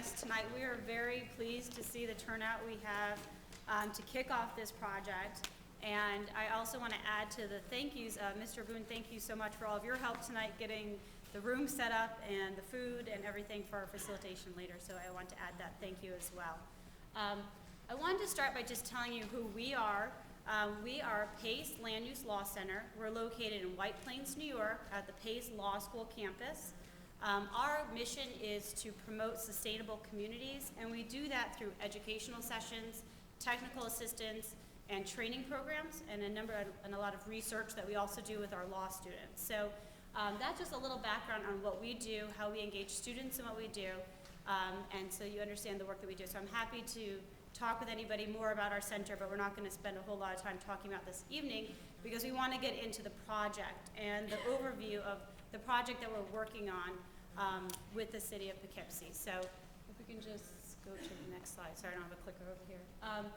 us tonight. We are very pleased to see the turnout we have to kick off this project. And I also want to add to the thank yous. Mr. Boone, thank you so much for all of your help tonight getting the room set up and the food and everything for our facilitation later. So I want to add that thank you as well. I wanted to start by just telling you who we are. We are Pace Land Use Law Center. We're located in White Plains, New York at the Pace Law School campus. Our mission is to promote sustainable communities, and we do that through educational sessions, technical assistance, and training programs, and a lot of research that we also do with our law students. So that's just a little background on what we do, how we engage students in what we do, and so you understand the work that we do. So I'm happy to talk with anybody more about our center, but we're not going to spend a whole lot of time talking about this evening because we want to get into the project and the overview of the project that we're working on with the city of Poughkeepsie. So if we can just go to the next slide. Sorry, I don't have a clicker over here.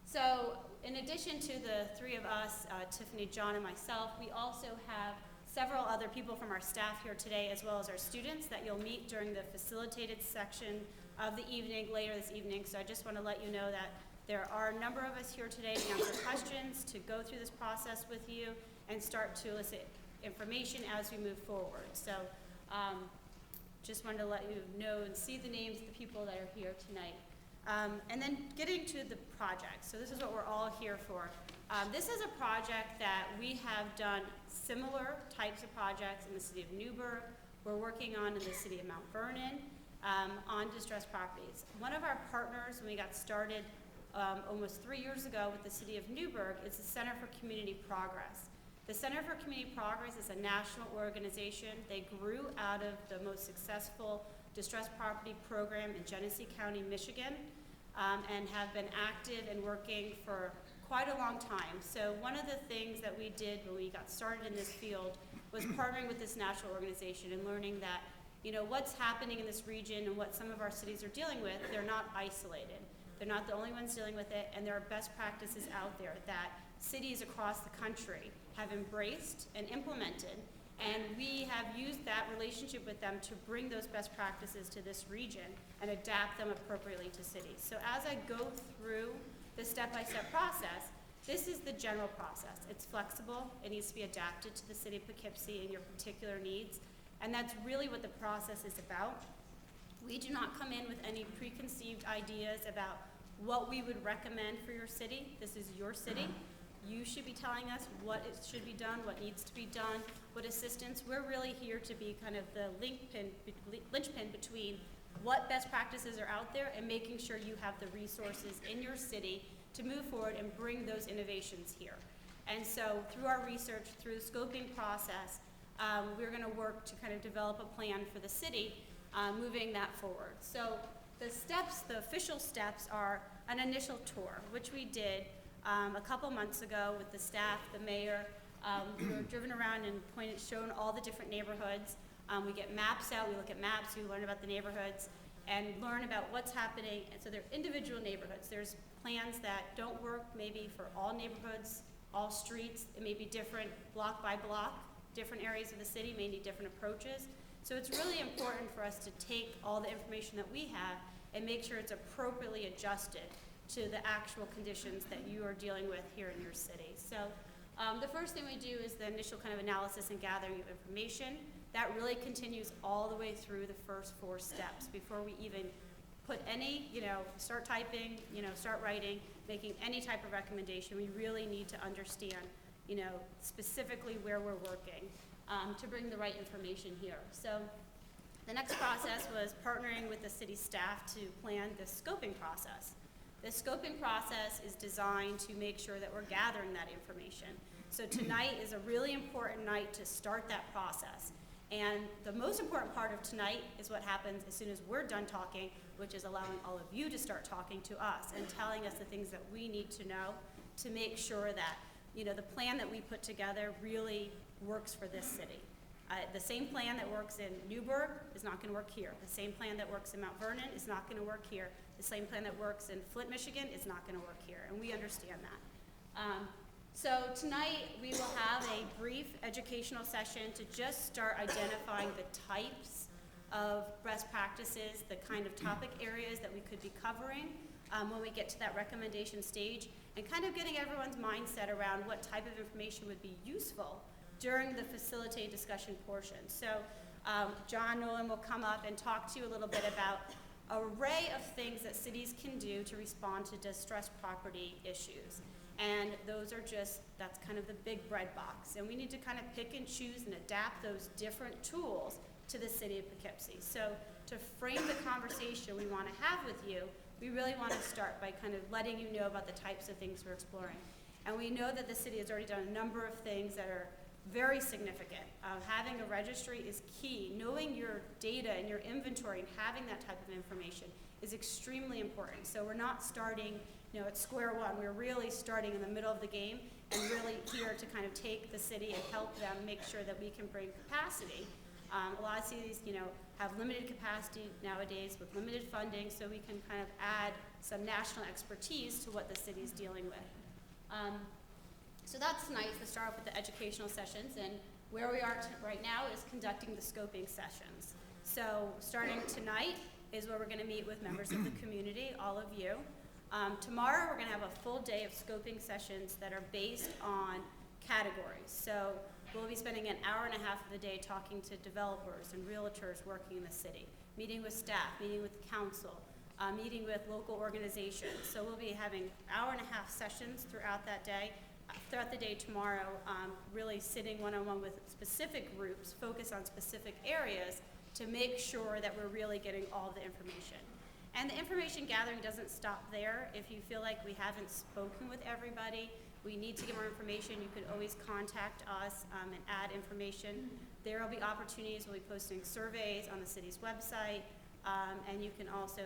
So in addition to the three of us, Tiffany, John, and myself, we also have several other people from our staff here today, as well as our students that you'll meet during the facilitated section of the evening, later this evening. So I just want to let you know that there are a number of us here today to answer questions, to go through this process with you, and start to elicit information as we move forward. So just wanted to let you know and see the names of the people that are here tonight. And then getting to the project. So this is what we're all here for. This is a project that we have done similar types of projects in the city of Newburgh. We're working on in the city of Mount Vernon on distressed properties. One of our partners when we got started almost 3 years ago with the city of Newburgh is the Center for Community Progress. The Center for Community Progress is a national organization. They grew out of the most successful distressed property program in Genesee County, Michigan, and have been active and working for quite a long time. So one of the things that we did when we got started in this field was partnering with this national organization and learning that, you know, what's happening in this region and what some of our cities are dealing with, they're not isolated. They're not the only ones dealing with it, and there are best practices out there that cities across the country have embraced and implemented, and we have used that relationship with them to bring those best practices to this region and adapt them appropriately to cities. So as I go through the step-by-step process, this is the general process. It's flexible, it needs to be adapted to the city of Poughkeepsie and your particular needs, and that's really what the process is about. We do not come in with any preconceived ideas about what we would recommend for your city. This is your city. You should be telling us what it should be done, what needs to be done, what assistance. We're really here to be kind of the linchpin between what best practices are out there and making sure you have the resources in your city to move forward and bring those innovations here. And so through our research, through the scoping process, we're going to work to kind of develop a plan for the city moving that forward. So the steps, the official steps are an initial tour, which we did a couple months ago with the staff, the mayor. We were driven around and shown all the different neighborhoods. We get maps out, we look at maps, we learn about the neighborhoods and learn about what's happening. And so they're individual neighborhoods. There's plans that don't work maybe for all neighborhoods, all streets. It may be different block by block. Different areas of the city may need different approaches. So it's really important for us to take all the information that we have and make sure it's appropriately adjusted to the actual conditions that you are dealing with here in your city. So the first thing we do is the initial kind of analysis and gathering of information. That really continues all the way through the first 4 steps before we even put any, start typing, start writing, making any type of recommendation. We really need to understand, specifically where we're working to bring the right information here. So the next process was partnering with the city staff to plan the scoping process. The scoping process is designed to make sure that we're gathering that information. So tonight is a really important night to start that process. And the most important part of tonight is what happens as soon as we're done talking, which is allowing all of you to start talking to us and telling us the things that we need to know to make sure that, the plan that we put together really works for this city. The same plan that works in Newburgh is not going to work here. The same plan that works in Mount Vernon is not going to work here. The same plan that works in Flint, Michigan is not going to work here, and we understand that. So tonight we will have a brief educational session to just start identifying the types of best practices, the kind of topic areas that we could be covering when we get to that recommendation stage, and kind of getting everyone's mindset around what type of information would be useful during the facilitated discussion portion. So John Nolan will come up and talk to you a little bit about an array of things that cities can do to respond to distressed property issues. And those are just, that's kind of the big breadbox. And we need to kind of pick and choose and adapt those different tools to the city of Poughkeepsie. So to frame the conversation we want to have with you, we really want to start by kind of letting you know about the types of things we're exploring. And we know that the city has already done a number of things that are very significant. Having a registry is key. Knowing your data and your inventory and having that type of information is extremely important. So we're not starting at square one. We're really starting in the middle of the game and really here to kind of take the city and help them make sure that we can bring capacity. A lot of cities, have limited capacity nowadays with limited funding, so we can kind of add some national expertise to what the city's dealing with. So that's nice to start off with the educational sessions, and where we are right now is conducting the scoping sessions. So starting tonight is where we're going to meet with members of the community, all of you. Tomorrow we're going to have a full day of scoping sessions that are based on categories. So we'll be spending an hour and a half of the day talking to developers and realtors working in the city, meeting with staff, meeting with council, meeting with local organizations. So we'll be having hour and a half sessions throughout that day. Throughout the day tomorrow, really sitting one-on-one with specific groups, focus on specific areas to make sure that we're really getting all the information. And the information gathering doesn't stop there. If you feel like we haven't spoken with everybody, we need to get more information, you can always contact us and add information. There will be opportunities, we'll be posting surveys on the city's website, and you can also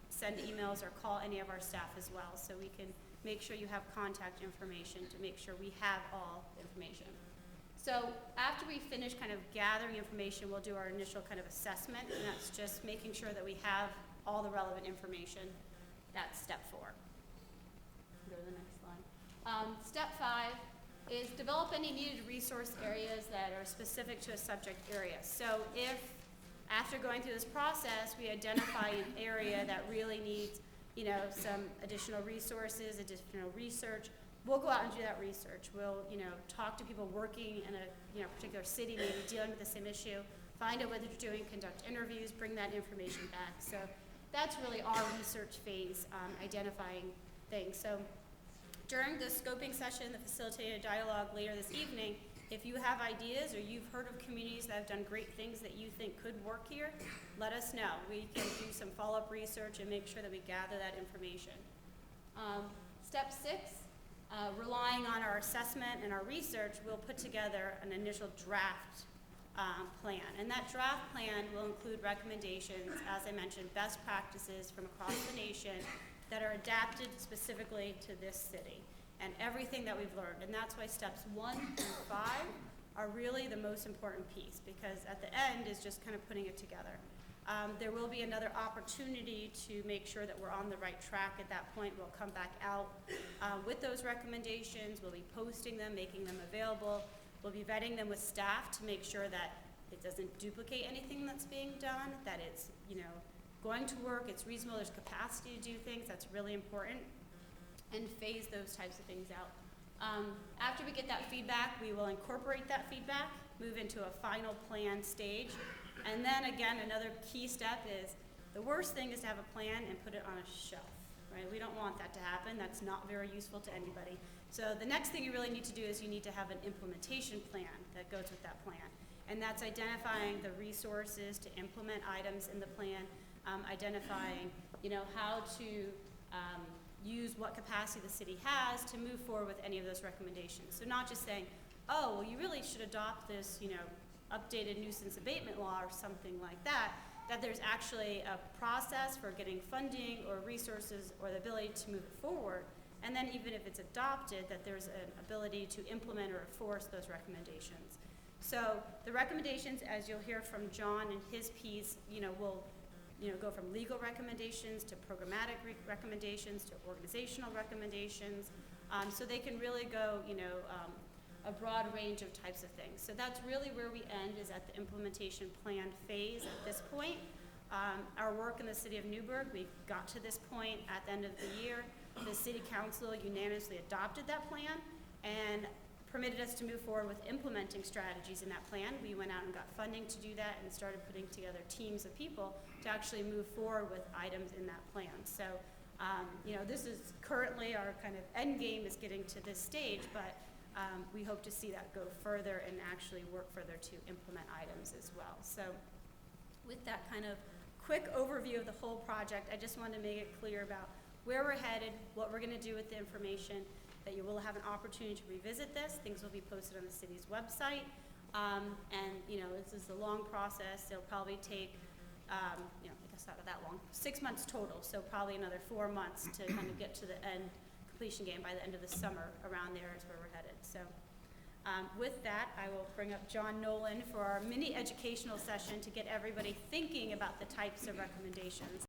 send emails or call any of our staff as well, so we can make sure you have contact information to make sure we have all information. So after we finish kind of gathering information, we'll do our initial kind of assessment, and that's just making sure that we have all the relevant information. That's step 4. Go to the next slide. Step 5 is develop any needed resource areas that are specific to a subject area. So if after going through this process, we identify an area that really needs some additional resources, additional research, we'll go out and do that research. We'll, talk to people working in a particular city, maybe dealing with the same issue, find out what they're doing, conduct interviews, bring that information back. So that's really our research phase, identifying things. So during the scoping session, the facilitated dialogue later this evening, if you have ideas or you've heard of communities that have done great things that you think could work here, let us know. We can do some follow-up research and make sure that we gather that information. Step 6, relying on our assessment and our research, we'll put together an initial draft plan. And that draft plan will include recommendations, as I mentioned, best practices from across the nation that are adapted specifically to this city and everything that we've learned. And that's why steps 1 through 5 are really the most important piece, because at the end is just kind of putting it together. There will be another opportunity to make sure that we're on the right track. At that point, we'll come back out with those recommendations. We'll be posting them, making them available. We'll be vetting them with staff to make sure that it doesn't duplicate anything that's being done, that it's going to work, it's reasonable, there's capacity to do things. That's really important. And phase those types of things out. After we get that feedback, we will incorporate that feedback, move into a final plan stage. And then again, another key step is the worst thing is to have a plan and put it on a shelf, right? We don't want that to happen. That's not very useful to anybody. So the next thing you really need to do is you need to have an implementation plan that goes with that plan. And that's identifying the resources to implement items in the plan, identifying, how to use what capacity the city has to move forward with any of those recommendations. So not just saying, oh, well, you really should adopt this, updated nuisance abatement law or something like that, that there's actually a process for getting funding or resources or the ability to move it forward. And then even if it's adopted, that there's an ability to implement or enforce those recommendations. So the recommendations, as you'll hear from John in his piece, will go from legal recommendations to programmatic recommendations to organizational recommendations. So they can really go, a broad range of types of things. So that's really where we end, is at the implementation plan phase at this point. Our work in the city of Newburgh, we got to this point at the end of the year. The city council unanimously adopted that plan and permitted us to move forward with implementing strategies in that plan. We went out and got funding to do that and started putting together teams of people to actually move forward with items in that plan. So, you know, this is currently our kind of end game, is getting to this stage, but we hope to see that go further and actually work further to implement items as well. So with that kind of quick overview of the whole project, I just wanted to make it clear about where we're headed, what we're going to do with the information, that you will have an opportunity to revisit this. Things will be posted on the city's website. And, you know, this is a long process. It'll probably take, you know, I guess not that long, 6 months total. So probably another 4 months to kind of get to the end completion game. By the end of the summer, around there is where we're headed. So with that, I will bring up John Nolan for our mini educational session to get everybody thinking about the types of recommendations